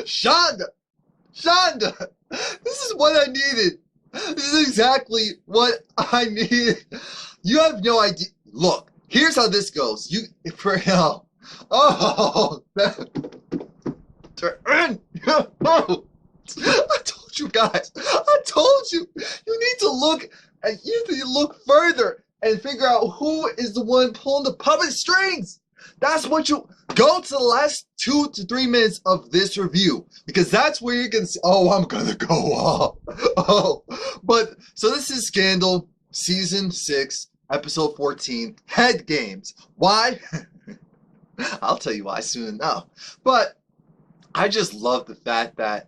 Shonda! Shonda! This is what I needed. This is exactly what I needed. You have no idea. Look, here's how this goes. For hell. Oh, turn. Oh, I told you guys. I told you. You need to look. You need to look further and figure out who is the one pulling the puppet strings. That's what you go to the last 2 to 3 minutes of this review, because that's where you can see. Oh, I'm gonna go off. Oh, but so this is Scandal season 6, episode 14, Head Games. Why? I'll tell you why soon enough. But I just love the fact that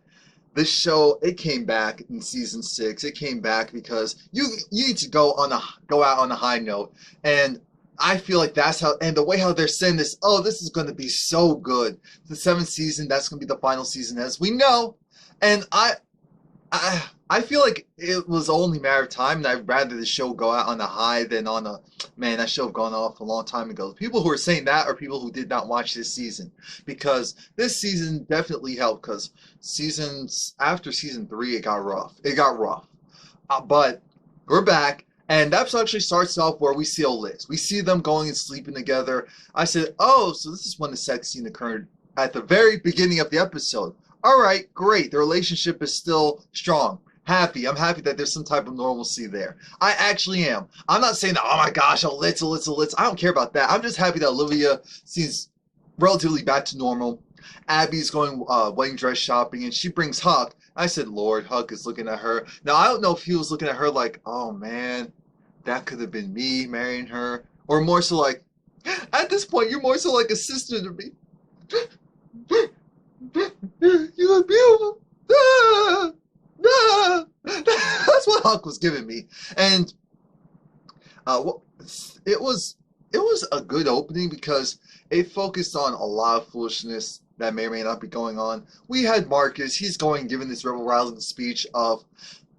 this show, it came back in season 6. It came back because you need to go out on a high note, and I feel like that's how, and the way how they're saying this, oh, this is going to be so good. The 7th season, that's going to be the final season, as we know. And I feel like it was only a matter of time, and I'd rather the show go out on a high than on a, man, that show have gone off a long time ago. The people who are saying that are people who did not watch this season, because this season definitely helped, because after season 3, it got rough. It got rough. But we're back. And that actually starts off where we see Liz. We see them going and sleeping together. I said, oh, so this is when the sex scene occurred at the very beginning of the episode. All right, great. The relationship is still strong. Happy. I'm happy that there's some type of normalcy there. I actually am. I'm not saying that, oh my gosh, Litz. I don't care about that. I'm just happy that Olivia seems relatively back to normal. Abby's going wedding dress shopping, and she brings Huck. I said, Lord, Huck is looking at her. Now, I don't know if he was looking at her like, oh, man, that could have been me marrying her. Or more so like, at this point, you're more so like a sister to me. You look beautiful. Ah, ah. That's what Huck was giving me. And it was a good opening because it focused on a lot of foolishness that may or may not be going on. We had Marcus, he's giving this rebel rousing speech of,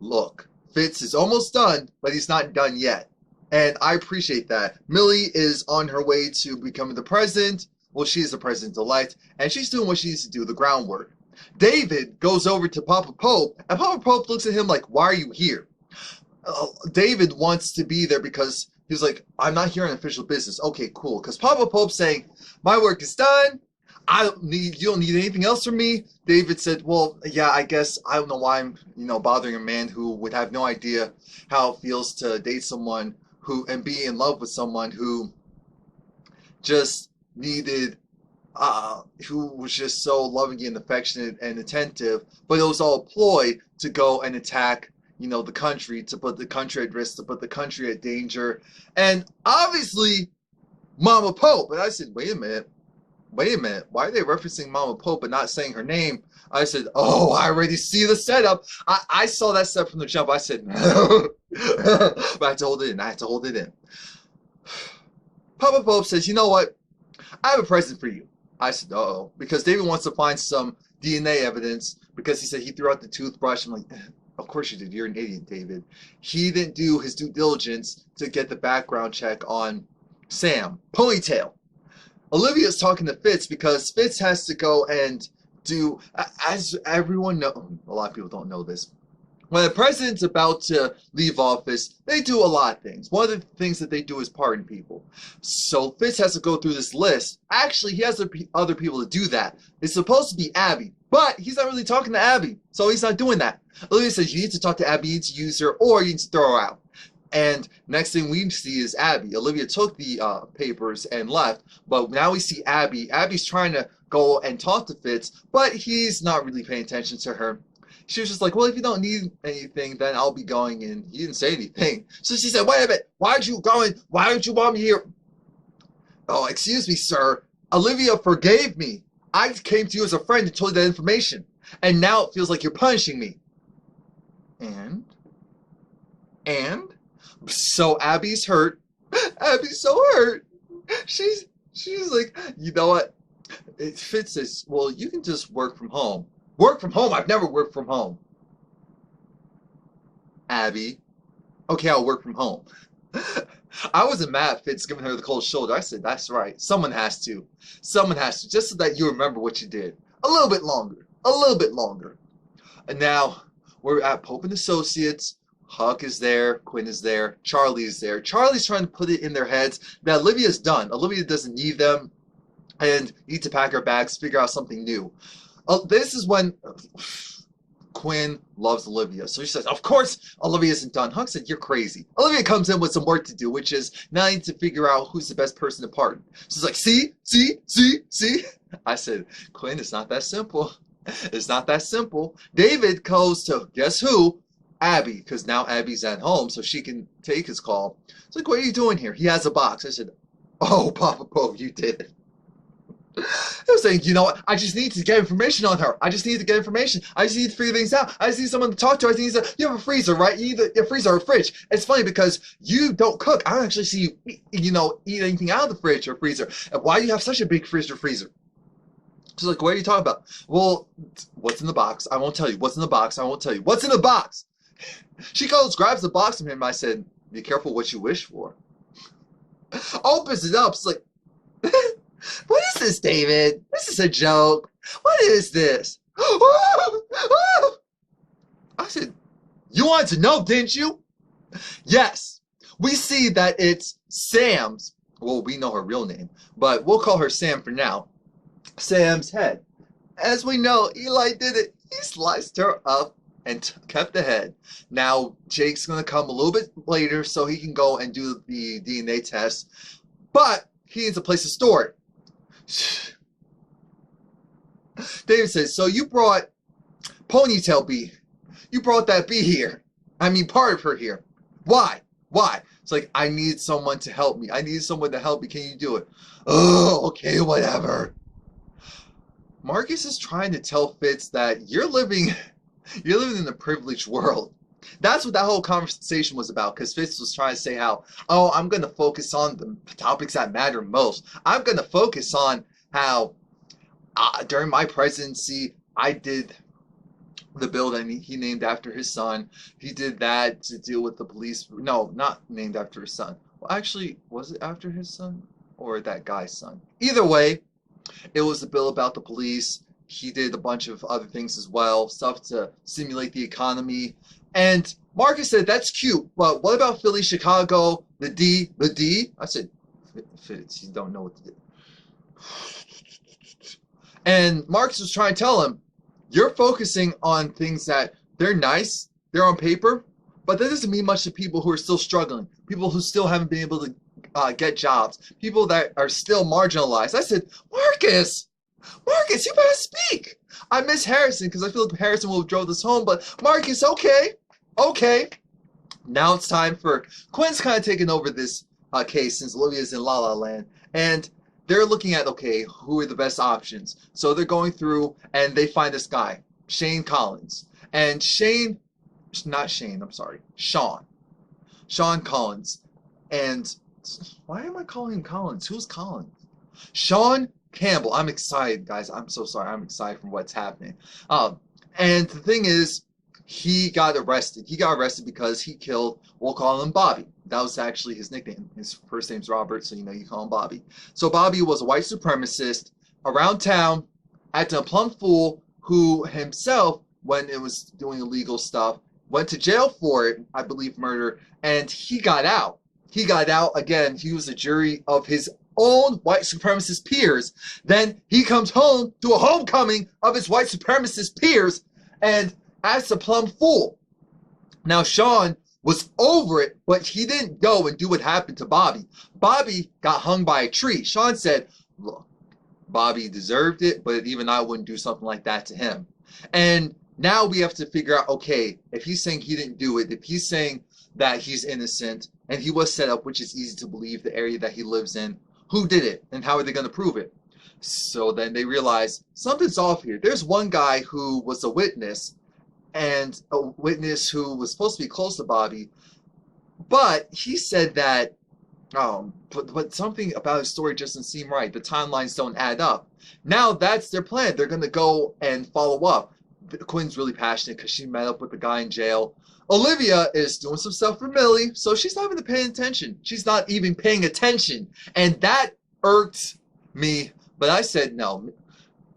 look, Fitz is almost done, but he's not done yet. And I appreciate that. Millie is on her way to becoming the president. Well, she is the president-elect, and she's doing what she needs to do, the groundwork. David goes over to Papa Pope, and Papa Pope looks at him like, why are you here? David wants to be there because he was like, I'm not here on official business. Okay, cool. Because Papa Pope's saying, my work is done. You don't need anything else from me. David said, well, yeah, I guess I don't know why I'm, bothering a man who would have no idea how it feels to date someone and be in love with someone who just needed, who was just so loving and affectionate and attentive, but it was all a ploy to go and attack, the country, to put the country at risk, to put the country at danger. And obviously, Mama Pope. And I said, wait a minute, why are they referencing Mama Pope but not saying her name? I said, oh, I already see the setup. I saw that setup from the jump. I said, no. But I had to hold it in. Papa Pope says, you know what? I have a present for you. I said, uh-oh. Because David wants to find some DNA evidence because he said he threw out the toothbrush. I'm like, of course you did. You're an idiot, David. He didn't do his due diligence to get the background check on Sam. Ponytail. Olivia's talking to Fitz because Fitz has to go and do, as everyone knows, a lot of people don't know this, when the president's about to leave office, they do a lot of things. One of the things that they do is pardon people. So Fitz has to go through this list. Actually, he has other people to do that. It's supposed to be Abby, but he's not really talking to Abby, so he's not doing that. Olivia says, you need to talk to Abby, you need to use her, or you need to throw her out. And next thing we see is Abby. Olivia took the papers and left, but now we see Abby. Abby's trying to go and talk to Fitz, but he's not really paying attention to her. She was just like, well, if you don't need anything, then I'll be going, and he didn't say anything. So she said, wait a minute, why aren't you going? Why don't you want me here? Oh, excuse me, sir. Olivia forgave me. I came to you as a friend and told you that information, and now it feels like you're punishing me. And? So Abby's hurt. Abby's so hurt. She's like, you know what? Fitz says, well, you can just work from home. Work from home? I've never worked from home. Abby, okay, I'll work from home. I wasn't mad at Fitz giving her the cold shoulder. I said, that's right. Someone has to. Someone has to, just so that you remember what you did. A little bit longer. a little bit longer. And now we're at Pope and Associates. Huck is there, Quinn is there, Charlie is there. Charlie's trying to put it in their heads that Olivia's done. Olivia doesn't need them and need to pack her bags, figure out something new. This is when Quinn loves Olivia. So she says, of course Olivia isn't done. Huck said, you're crazy. Olivia comes in with some work to do, which is now I need to figure out who's the best person to pardon. She's like, see? I said, Quinn, it's not that simple. It's not that simple. David goes to, guess who? Abby, because now Abby's at home, so she can take his call. It's like, what are you doing here? He has a box. I said, oh, Papa Pope, you did it. I was saying, you know what? I just need to get information on her. I just need to get information. I just need to figure things out. I just need someone to talk to. You have a freezer, right? You need a freezer or a fridge. It's funny because you don't cook. I don't actually see you, eat anything out of the fridge or freezer. And why do you have such a big fridge or freezer? She's like, what are you talking about? Well, what's in the box? I won't tell you. What's in the box? I won't tell you. What's in the box? She goes, grabs the box from him. I said, be careful what you wish for. Opens it up. It's like, what is this, David? This is a joke. What is this? I said, you wanted to know, didn't you? Yes. We see that it's Sam's, well, we know her real name, but we'll call her Sam for now. Sam's head. As we know, Eli did it. He sliced her up and kept the head. Now, Jake's going to come a little bit later so he can go and do the DNA test, but he needs a place to store it. David says, so you brought Ponytail Bee. You brought that bee here. I mean, part of her here. Why? Why? It's like, I need someone to help me. I need someone to help me. Can you do it? Oh, okay, whatever. Marcus is trying to tell Fitz that you're living in a privileged world. That's what that whole conversation was about, because Fitz was trying to say how, oh, I'm going to focus on the topics that matter most. I'm going to focus on how during my presidency, I did the bill that he named after his son. He did that to deal with the police. No, not named after his son. Well, actually, was it after his son or that guy's son? Either way, it was the bill about the police. He did a bunch of other things as well, stuff to stimulate the economy. And Marcus said, that's cute, but what about Philly, Chicago, the D? I said, Fitz, you don't know what to do. And Marcus was trying to tell him, you're focusing on things that they're nice, they're on paper, but that doesn't mean much to people who are still struggling, people who still haven't been able to get jobs, people that are still marginalized. I said, Marcus, you better speak. I miss Harrison because I feel like Harrison will have drove this home, but Marcus, okay. Now it's time for Quinn's kind of taking over this case since Olivia's in La La Land, and they're looking at, okay, who are the best options? So they're going through and they find this guy, Sean Collins. And Sean Collins. And why am I calling him Collins? Who's Collins? Sean Campbell. I'm excited, guys. I'm so sorry. I'm excited from what's happening. And the thing is, he got arrested. He got arrested because he killed, we'll call him Bobby. That was actually his nickname. His first name's Robert, so you call him Bobby. So Bobby was a white supremacist around town, acting a plumb fool, who himself, when it was doing illegal stuff, went to jail for it, I believe murder, and he got out. He got out again. He was a jury of his own white supremacist peers. Then he comes home to a homecoming of his white supremacist peers and acts a plumb fool. Now Sean was over it, but he didn't go and do what happened to Bobby. Bobby got hung by a tree. Sean said, look, Bobby deserved it, but even I wouldn't do something like that to him. And now we have to figure out, okay, if he's saying he didn't do it, if he's saying that he's innocent, and he was set up, which is easy to believe, the area that he lives in, who did it, and how are they going to prove it? So then they realize something's off here. There's one guy who was a witness, and a witness who was supposed to be close to Bobby, but he said that, but something about his story just doesn't seem right. The timelines don't add up. Now that's their plan. They're going to go and follow up. Quinn's really passionate because she met up with the guy in jail. Olivia is doing some stuff for Millie, so she's not even paying attention. She's not even paying attention, and that irked me. But I said, no,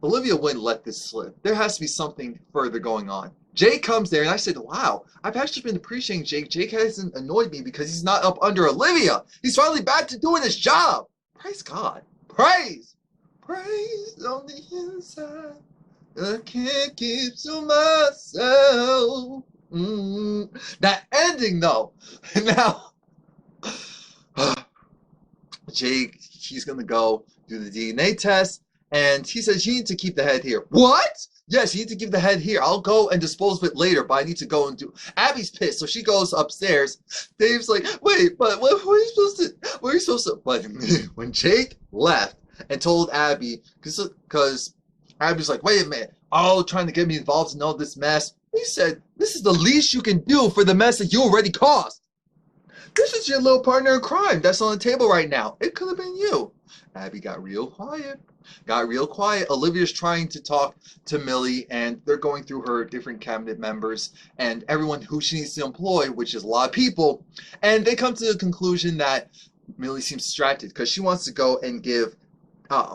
Olivia wouldn't let this slip. There has to be something further going on. Jake comes there, and I said, wow, I've actually been appreciating Jake. Jake hasn't annoyed me because he's not up under Olivia. He's finally back to doing his job. Praise God. Praise. Praise on the inside. I can't keep to myself. That ending, though. Now, Jake, he's going to go do the DNA test. And he says, you need to keep the head here. What? Yes, you need to keep the head here. I'll go and dispose of it later, but I need to go and do... Abby's pissed, so she goes upstairs. Dave's like, wait, but what are you supposed to... What are you supposed to... But when Jake left and told Abby, because Abby's like, wait a minute. Oh, trying to get me involved in all this mess. He said, this is the least you can do for the mess that you already caused. This is your little partner in crime that's on the table right now. It could have been you. Abby got real quiet. Olivia's trying to talk to Millie, and they're going through her different cabinet members and everyone who she needs to employ, which is a lot of people. And they come to the conclusion that Millie seems distracted because she wants to go and give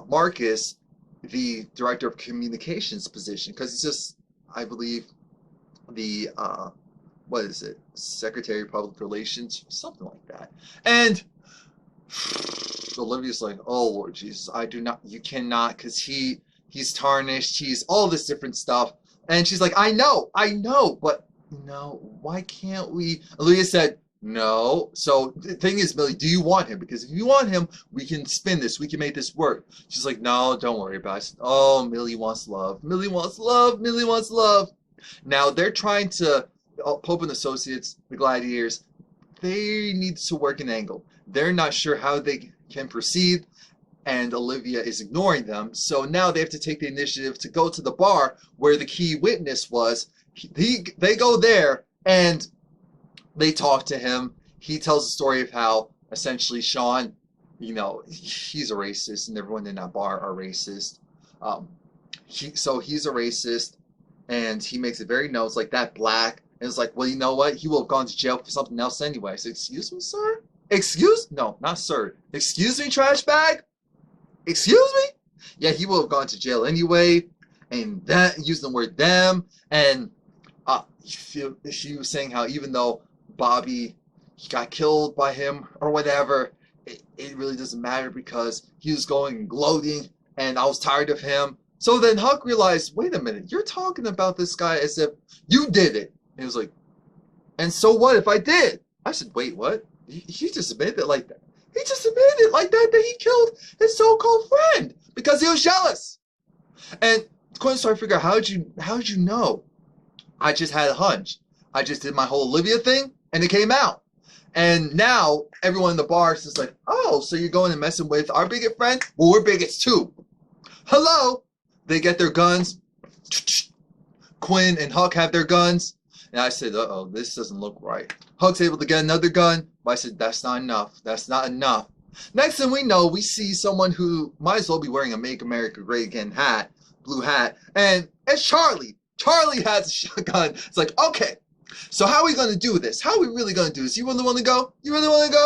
Marcus the director of communications position, because it's just, I believe, the what is it, Secretary of Public Relations, something like that. And Olivia's like, oh Lord Jesus, I do not, you cannot, because he's tarnished, he's all this different stuff. And she's like, I know, but no, why can't we? Olivia said, no. So the thing is, Millie, do you want him? Because if you want him, we can spin this, we can make this work. She's like, no, don't worry about it. Oh, Millie wants love. Millie wants love. Millie wants love. Now they're trying to, Pope and Associates, the Gladiators, they need to work an angle. They're not sure how they can proceed, and Olivia is ignoring them. So now they have to take the initiative to go to the bar where the key witness was. They go there, and they talk to him. He tells the story of how essentially Sean, you know, he's a racist, and everyone in that bar are racist. So he's a racist, and he makes it very known. It's like that black. And it's like, well, you know what? He will have gone to jail for something else anyway. I said, excuse me, sir? No, not sir. Excuse me, trash bag? Excuse me? Yeah, he will have gone to jail anyway. And that, using the word them. And she was saying how even though Bobby got killed by him or whatever, it really doesn't matter because he was going and gloating and I was tired of him. So then Huck realized, wait a minute, you're talking about this guy as if you did it. And he was like, and so what if I did? I said, wait, what? He just admitted it like that. He just admitted it like that he killed his so-called friend because he was jealous. And Quinn started to figure out, how'd you know? I just had a hunch. I just did my whole Olivia thing, and it came out. And now everyone in the bar is just like, oh, so you're going and messing with our bigot friend? Well, we're bigots too. Hello. They get their guns. Quinn and Huck have their guns. And I said, uh-oh, this doesn't look right. Huck's able to get another gun. But I said, that's not enough. That's not enough. Next thing we know, we see someone who might as well be wearing a Make America Great Again hat, blue hat. And it's Charlie. Charlie has a shotgun. It's like, okay, so how are we going to do this? How are we really going to do this? You really want to go? You really want to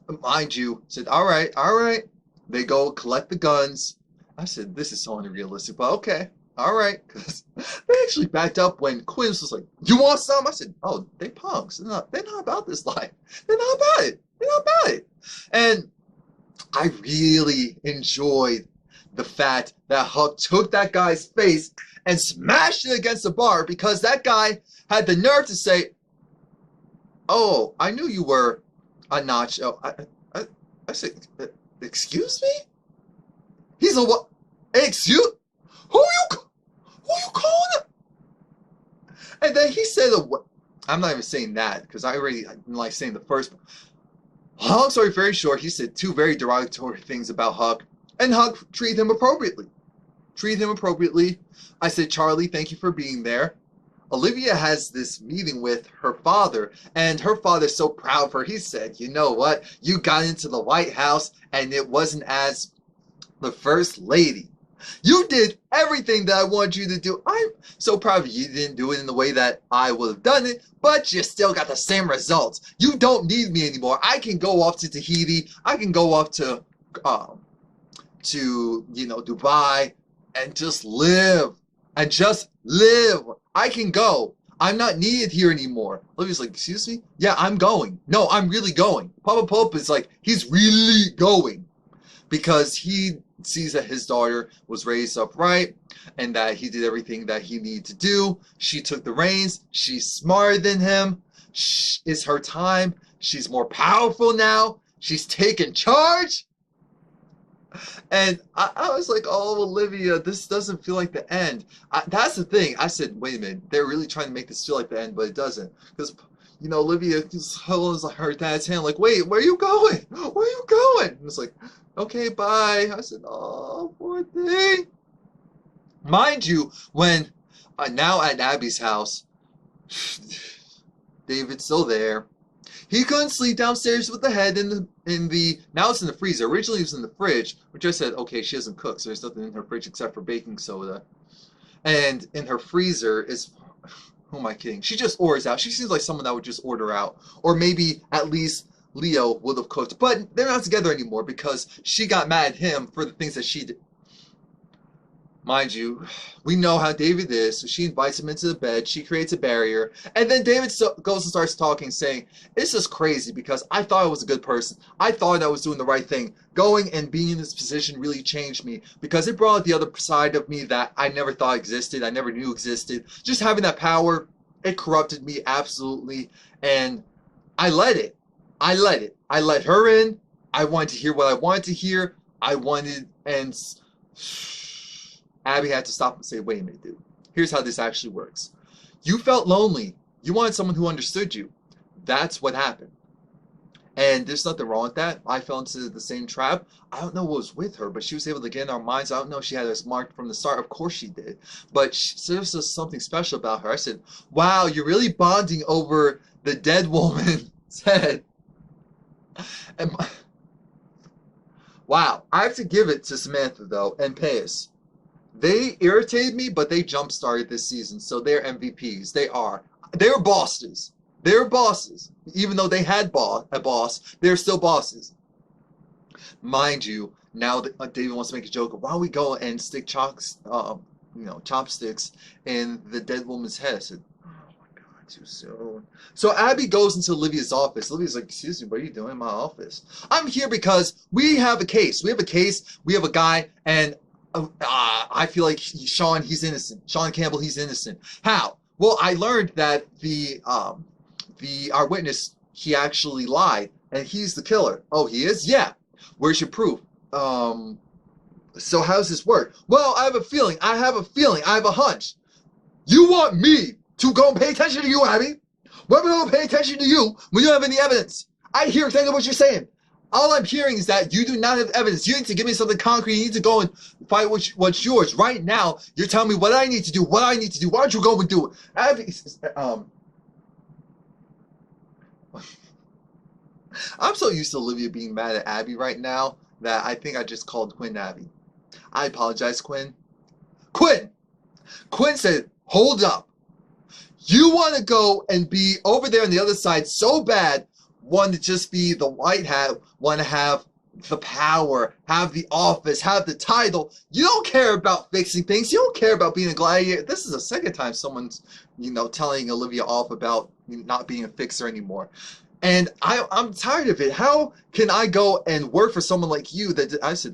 go? Mind you, said, all right, all right. They go collect the guns. I said, this is so unrealistic, but okay. All right, because they actually backed up when Quinn was like, you want some? I said, oh, they punks. They're not about this life. They're not about it. They're not about it. And I really enjoyed the fact that Huck took that guy's face and smashed it against the bar because that guy had the nerve to say, oh, I knew you were a nacho. I said, excuse me? He's a what? Excuse? Who are you calling him? And then he said, I'm not even saying that because I didn't like saying the first. Long story very short, he said two very derogatory things about Huck, and Huck treated him appropriately. I said, Charlie, thank you for being there. Olivia has this meeting with her father, and her father's so proud of her. He said, you know what? You got into the White House, and it wasn't as the first lady. You did everything that I wanted you to do. I'm so proud of you. You didn't do it in the way that I would have done it, but you still got the same results. You don't need me anymore. I can go off to Tahiti. I can go off to Dubai. and just live. And just live. I can go. I'm not needed here anymore. Olivia's like, excuse me? Yeah, I'm going. No, I'm really going. Papa Pope is like, he's really going. Because he sees that his daughter was raised upright and that he did everything that he needed to do. She took the reins. She's smarter than him. It's her time. She's more powerful now. She's taking charge. And I was like, oh, Olivia, this doesn't feel like the end. That's the thing. I said, wait a minute. They're really trying to make this feel like the end, but it doesn't. Because, you know, Olivia just holds her dad's hand like, wait, where are you going? Where are you going? And it's like, okay, bye. I said, oh, poor thing. Mind you, when now at Abby's house, David's still there. He couldn't sleep downstairs with the head in the now it's in the freezer. Originally it was in the fridge, which I said, okay, she doesn't cook, so there's nothing in her fridge except for baking soda. And in her freezer is, who am I kidding? She just orders out. She seems like someone that would just order out. Or maybe at least Leo would have cooked. But they're not together anymore because she got mad at him for the things that she did. Mind you, we know how David is, so she invites him into the bed, she creates a barrier, and then David goes and starts talking, saying, it's just crazy because I thought I was a good person. I thought I was doing the right thing. Going and being in this position really changed me because it brought out the other side of me that I never thought existed, I never knew existed. Just having that power, it corrupted me absolutely, and I let it. I let it. I let her in. I wanted to hear what I wanted to hear. And Abby had to stop and say, wait a minute, dude. Here's how this actually works. You felt lonely. You wanted someone who understood you. That's what happened. And there's nothing wrong with that. I fell into the same trap. I don't know what was with her, but she was able to get in our minds. I don't know if she had us marked from the start. Of course she did. But there was just something special about her. I said, wow, you're really bonding over the dead woman's head. And wow. I have to give it to Samantha, though, and Pace. They irritated me, but they jump-started this season, so they're MVPs. They are. They're bosses. They're bosses. Even though they had a boss, they're still bosses. Mind you, now that David wants to make a joke of, why don't we go and stick chopsticks in the dead woman's head? I said, oh my God, too soon. So Abby goes into Olivia's office. Olivia's like, excuse me, what are you doing in my office? I'm here because we have a case. We have a guy, and I feel like Sean, he's innocent. Sean Campbell, he's innocent. How? Well, I learned that our witness, he actually lied, and he's the killer. Oh, he is? Yeah. Where's your proof? So how does this work? Well, I have a feeling. I have a hunch. You want me to go and pay attention to you, Abby? Why am I going to pay attention to you when you don't have any evidence? I hear exactly what you're saying. All I'm hearing is that you do not have evidence. You need to give me something concrete. You need to go and fight what's yours. Right now, you're telling me what I need to do, Why don't you go and do it? Abby, I'm so used to Olivia being mad at Abby right now that I think I just called Quinn Abby. I apologize, Quinn. Quinn said, hold up. You want to go and be over there on the other side so bad, want to just be the white hat, want to have the power, have the office, have the title. You don't care about fixing things. You don't care about being a gladiator. This is the second time someone's, telling Olivia off about not being a fixer anymore. And I'm tired of it. How can I go and work for someone like you that I said,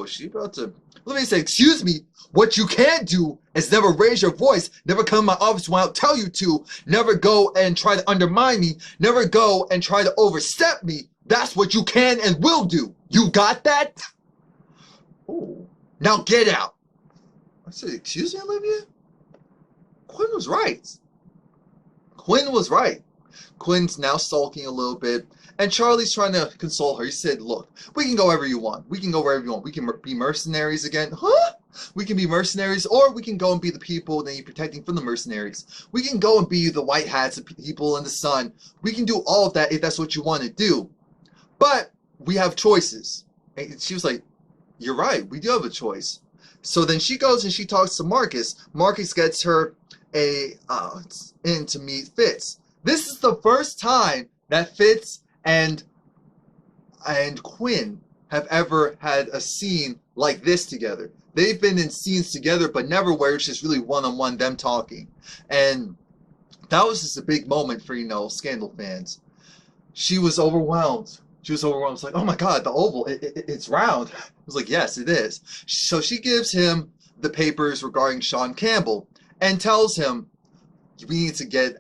she about to. Olivia said, excuse me, what you can't do is never raise your voice, never come to my office when I'll tell you to, never go and try to undermine me, never go and try to overstep me. That's what you can and will do. You got that? Oh, now get out. I said, excuse me, Olivia? Quinn was right. Quinn's now sulking a little bit, and Charlie's trying to console her. He said, look, we can go wherever you want. We can go wherever you want. We can be mercenaries again. Huh? We can be mercenaries, or we can go and be the people that you're protecting from the mercenaries. We can go and be the white hats, the people in the sun. We can do all of that if that's what you want to do. But we have choices. And she was like, you're right. We do have a choice. So then she goes and she talks to Marcus. Marcus gets her in to meet Fitz. This is the first time that Fitz and Quinn have ever had a scene like this together. they've been in scenes together, but never where it's just really one-on-one them talking. And that was just a big moment for, Scandal fans. She was overwhelmed. She was overwhelmed. It's like, oh my God, the Oval, it's round. I was like, yes, it is. So she gives him the papers regarding Sean Campbell and tells him, we need to get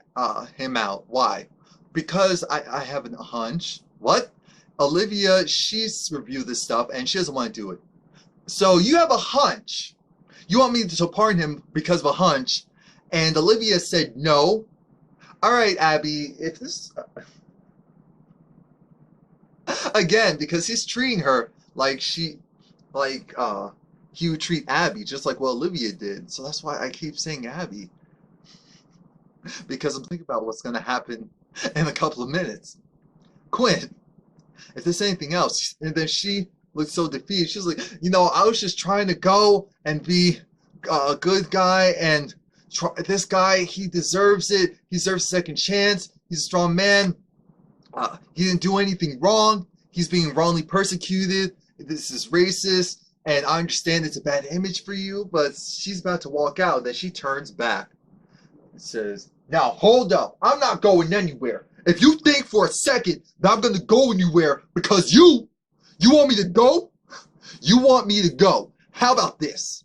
him out. Why? Because I have a hunch. What? Olivia, she's reviewed this stuff and she doesn't want to do it. So you have a hunch. You want me to pardon him because of a hunch. And Olivia said no. All right, Abby, if this... Again, because he's treating her like he would treat Abby, just like what Olivia did. So that's why I keep saying Abby. Because I'm thinking about what's going to happen in a couple of minutes. Quinn, if there's anything else, and then she looked so defeated. She was like, I was just trying to go and be a good guy, and this guy, he deserves it. He deserves a second chance. He's a strong man. He didn't do anything wrong. He's being wrongly persecuted. This is racist, and I understand it's a bad image for you, but she's about to walk out. Then she turns back and says, now hold up. I'm not going anywhere. If you think for a second that I'm going to go anywhere because you want me to go? You want me to go. How about this?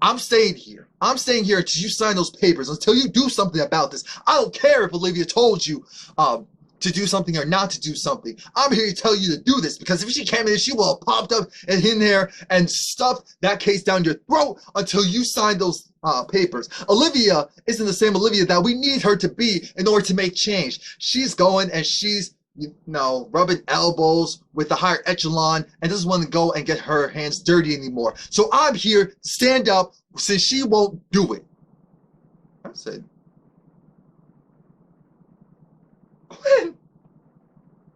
I'm staying here. I'm staying here until you sign those papers, until you do something about this. I don't care if Olivia told you to do something or not to do something. I'm here to tell you to do this, because if she came in, she will have popped up and in there and stuffed that case down your throat until you sign those papers. Olivia isn't the same Olivia that we need her to be in order to make change. She's going and she's rubbing elbows with the higher echelon and doesn't want to go and get her hands dirty anymore. So I'm here to stand up since she won't do it. I said,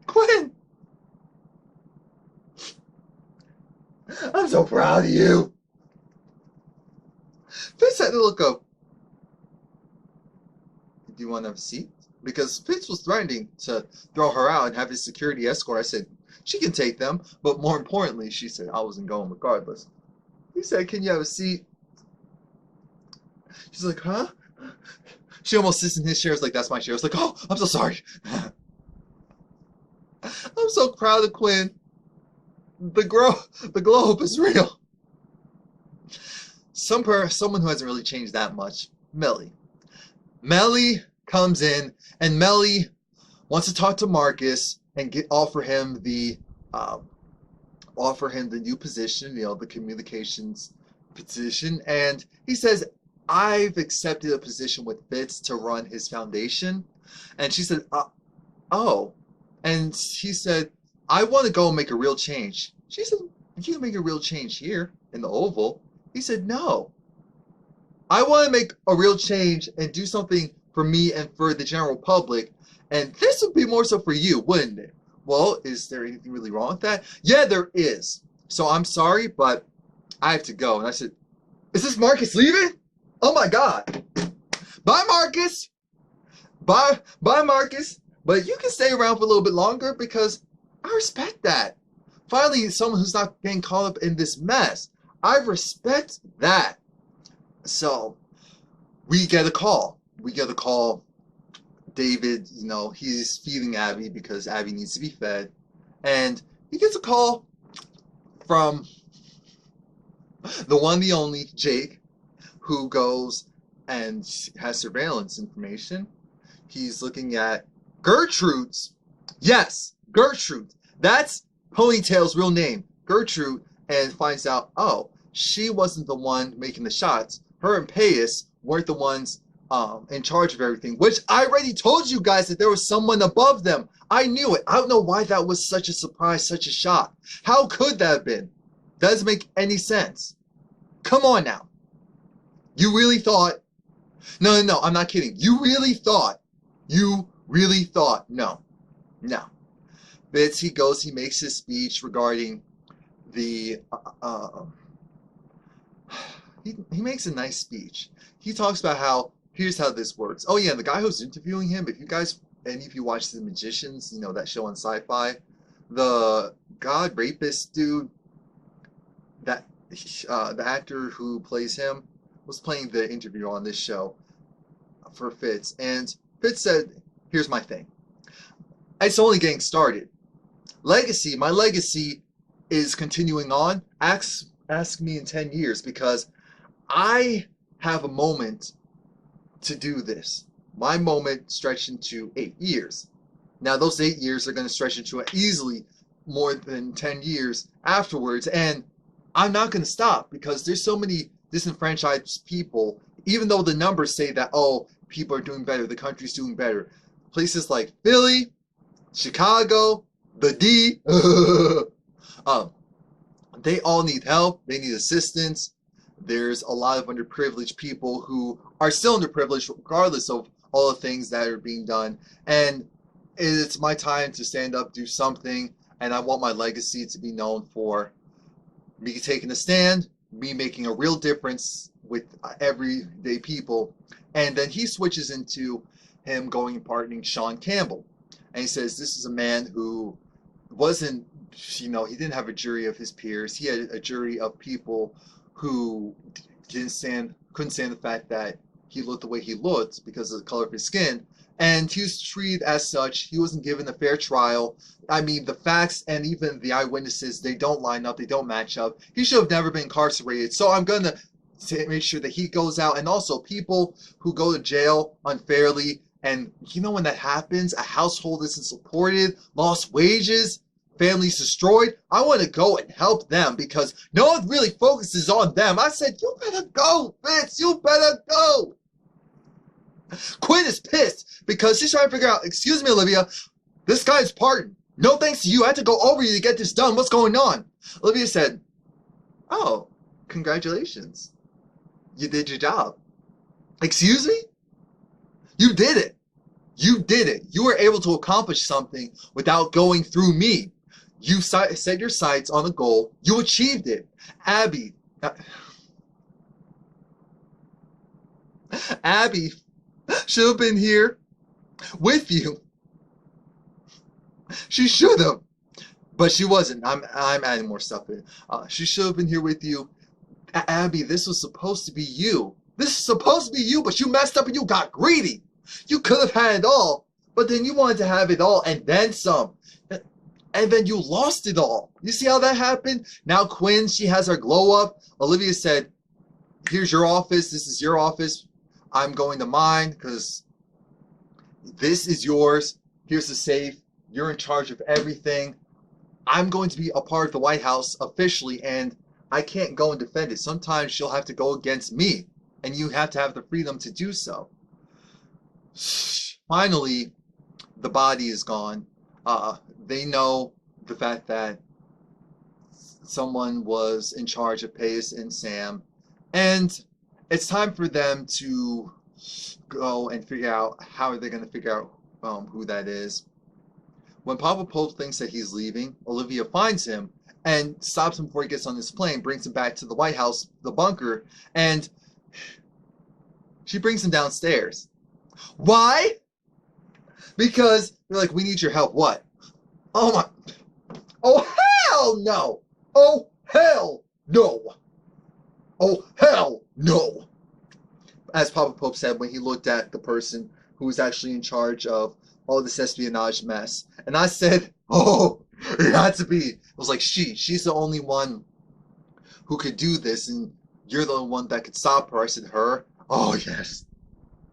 Quinn, I'm so proud of you. Fitz had to look up. Do you want to have a seat? Because Fitz was threatening to throw her out and have his security escort. I said, she can take them. But more importantly, she said, I wasn't going regardless. He said, can you have a seat? She's like, huh? She almost sits in his chair. It's like, that's my chair. I was like, oh, I'm so sorry. I'm so proud of Quinn. The globe is real. Someone who hasn't really changed that much. Melly. Melly comes in, and Melly wants to talk to Marcus and offer him the new position, the communications position. And he says, I've accepted a position with Fitz to run his foundation. And she said, oh. And he said, I want to go and make a real change. She said, you can make a real change here in the Oval. He said, no. I want to make a real change and do something for me and for the general public. And this would be more so for you, wouldn't it? Well, is there anything really wrong with that? Yeah, there is. So I'm sorry, but I have to go. And I said, is this Marcus leaving? Oh my God. Bye, Marcus. Bye, Marcus. But you can stay around for a little bit longer because I respect that. Finally, someone who's not getting caught up in this mess. I respect that. So we get a call. David, he's feeding Abby because Abby needs to be fed. And he gets a call from the one, the only, Jake, who goes and has surveillance information. He's looking at Gertrude's. Yes, Gertrude. That's Ponytail's real name, Gertrude, and finds out, oh, she wasn't the one making the shots. Her and Payas weren't the ones in charge of everything, which I already told you guys that there was someone above them. I knew it. I don't know why that was such a surprise, such a shock. How could that have been? Doesn't make any sense. Come on now. You really thought... No, I'm not kidding. You really thought... No. Fitz, he goes, he makes his speech regarding the... He makes a nice speech. He talks about how, here's how this works. Oh yeah, the guy who's interviewing him, if you guys, any of you watch The Magicians, that show on Sci-Fi, the god rapist dude, that the actor who plays him was playing the interview on this show for Fitz, and Fitz said, "Here's my thing. It's only getting started. My legacy is continuing on. Ask me in 10 years because I have a moment to do this. My moment stretched into 8 years. Now, those 8 years are going to stretch into easily more than 10 years afterwards. And I'm not going to stop because there's so many disenfranchised people, even though the numbers say that, oh, people are doing better, the country's doing better. Places like Philly, Chicago, the D, they all need help. They need assistance. There's a lot of underprivileged people who are still underprivileged regardless of all the things that are being done. And it's my time to stand up, do something, and I want my legacy to be known for me taking a stand, me making a real difference with everyday people." And then he switches into him going and pardoning Sean Campbell. And he says this is a man who wasn't, he didn't have a jury of his peers. He had a jury of people who couldn't stand the fact that he looked the way he looked because of the color of his skin. And he was treated as such. He wasn't given a fair trial. I mean, the facts and even the eyewitnesses, they don't line up. They don't match up. He should have never been incarcerated. So I'm going to make sure that he goes out. And also people who go to jail unfairly. And when that happens, a household isn't supported, lost wages, families destroyed. I want to go and help them because no one really focuses on them. I said, you better go, Fitz. You better go. Quinn is pissed because she's trying to figure out, excuse me, Olivia, this guy's pardoned. No thanks to you. I had to go over you to get this done. What's going on? Olivia said, oh, congratulations. You did your job. Excuse me? You did it. You did it. You were able to accomplish something without going through me. You set your sights on a goal. You achieved it. Abby should have been here with you. She should have, but she wasn't. I'm adding more stuff in. She should have been here with you. Abby, this was supposed to be you. This is supposed to be you, but you messed up and you got greedy. You could have had it all, but then you wanted to have it all and then some. And then you lost it all. You see how that happened? Now Quinn, she has her glow up. Olivia said, here's your office. This is your office. I'm going to mine because this is yours. Here's the safe. You're in charge of everything. I'm going to be a part of the White House officially, and I can't go and defend it. Sometimes she'll have to go against me, and you have to have the freedom to do so. Finally, the body is gone. They know the fact that someone was in charge of Pace and Sam, and it's time for them to go and figure out how they're going to figure out who that is. When Papa Pope thinks that he's leaving, Olivia finds him and stops him before he gets on his plane, brings him back to the White House, the bunker, and she brings him downstairs. Why? Because they're like, we need your help. What? Oh my. Oh, hell no. Oh, hell no. Oh, hell no. As Papa Pope said when he looked at the person who was actually in charge of all this espionage mess. And I said, oh, it had to be. It was like she's the only one who could do this, and you're the one that could stop her. I said, her? Oh, yes.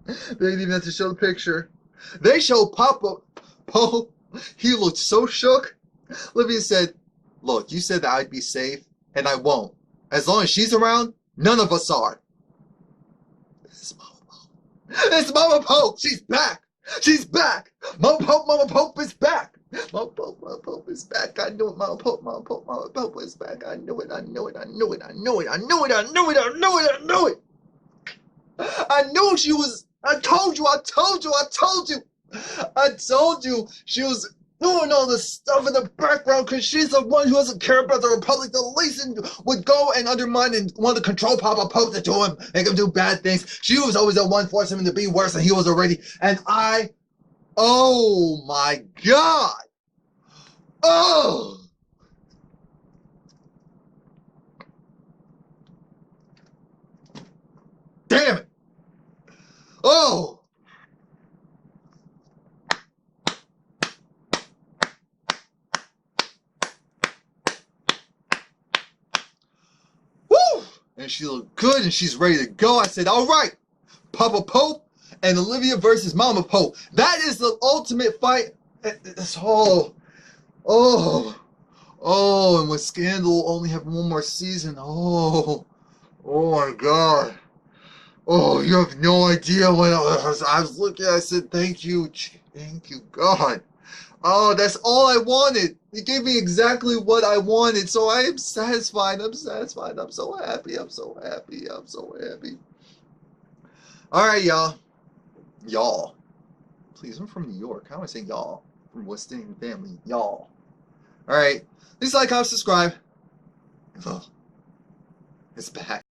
They didn't even have to show the picture. They showed Papa Pope. He looked so shook. Olivia said, look, you said that I'd be safe, and I won't. As long as she's around, none of us are. This is Mama Pope. It's Mama Pope. She's back. She's back. Mama Pope is back. Mama Pope is back. I knew it. Mama Pope is back. I knew it. I knew she was. I told you she was doing all this stuff in the background because she's the one who doesn't care about the Republic. The least would go and undermine and want to control Papa Pope to do him, make him do bad things. She was always the one forcing him to be worse than he was already. And oh my God. Oh. and she looked good, and she's ready to go. I said, all right, Papa Pope and Olivia versus Mama Pope. That is the ultimate fight. It's all, oh, and with Scandal only have one more season, oh my God. Oh, you have no idea when I was looking, I said, thank you, God. Oh, that's all I wanted. You gave me exactly what I wanted, so I am satisfied. I'm satisfied. I'm so happy. I'm so happy. I'm so happy. All right, y'all. Y'all. Please, I'm from New York. How do I say y'all? From West Indian family. Y'all. All right. Please like, comment, subscribe. Ugh. It's back.